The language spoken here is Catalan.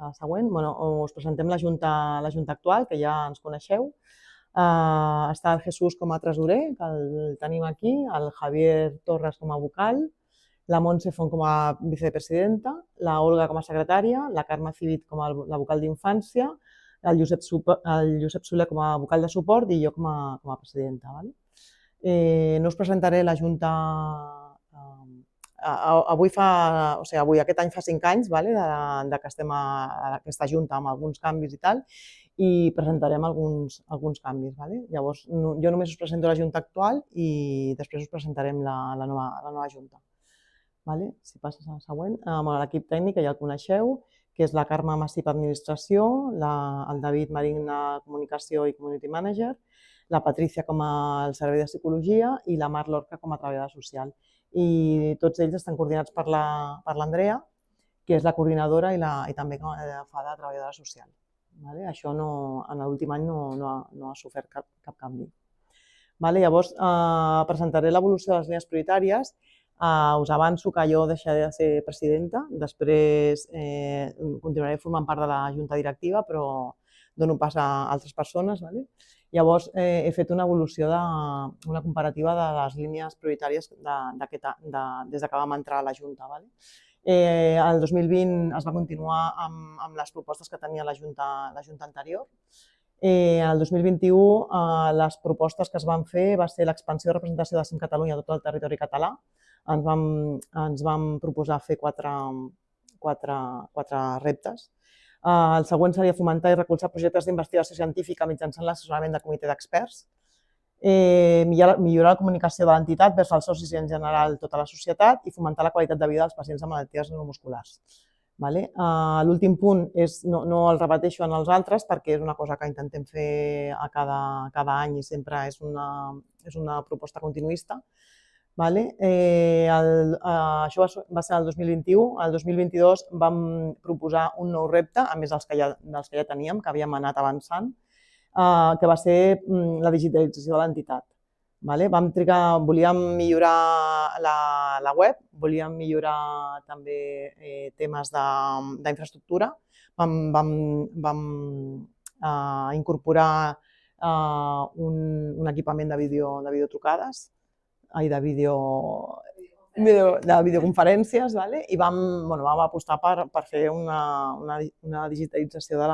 passa a la següent. Us presentem la junta actual, que ja ens coneixeu. Està el Jesús com a tresorer, que el tenim aquí, el Javier Torres com a vocal, la Montse Font com a vicepresidenta, la Olga com a secretària, la Carme Civit com a la vocal d'infància, el Josep Soler com a vocal de suport i jo com a presidenta. No us presentaré la junta. Avui aquest any fa 5 anys que estem a aquesta junta amb alguns canvis i tal, i presentarem alguns canvis. Llavors, jo només us presento la junta actual i després us presentarem la nova junta. Si passes a la següent, l'equip tècnic, que ja el coneixeu, que és la Carme Massip, administració, el David Marín, comunicació i community manager, la Patricia com a servei de psicologia i la Mar Lorca com a treballadora social. I tots ells estan coordinats per l'Andrea, que és la coordinadora i també fa de treballadora social. Això en l'últim any no ha sofert cap canvi. Llavors, presentaré l'evolució de les línies prioritàries. Us avanço que jo deixaré de ser presidenta, després continuaré formant part de la junta directiva, però dono pas a altres persones. Llavors, he fet una evolució, una comparativa de les línies prioritàries des que vam entrar a la junta. El 2020 es va continuar amb les propostes que tenia la junta anterior. El 2021 les propostes que es van fer va ser l'expansió de representació de CIM Catalunya a tot el territori català. Ens vam proposar fer 4 reptes. El següent seria fomentar i recolzar projectes d'investigació científica mitjançant l'assessorament del comitè d'experts. Millorar la comunicació de l'entitat vers els socis i en general tota la societat i fomentar la qualitat de vida dels pacients amb malalties neuromusculars. L'últim punt no el repeteixo en els altres perquè és una cosa que intentem fer cada any i sempre és una proposta continuista. Això va ser el 2021. El 2022 vam proposar un nou repte, a més dels que ja teníem, que havíem anat avançant, que va ser la digitalització de l'entitat. Volíem millorar la web, volíem millorar també temes d'infraestructura, vam incorporar un equipament de videotrucades, de videoconferències, i vam apostar per fer una digitalització de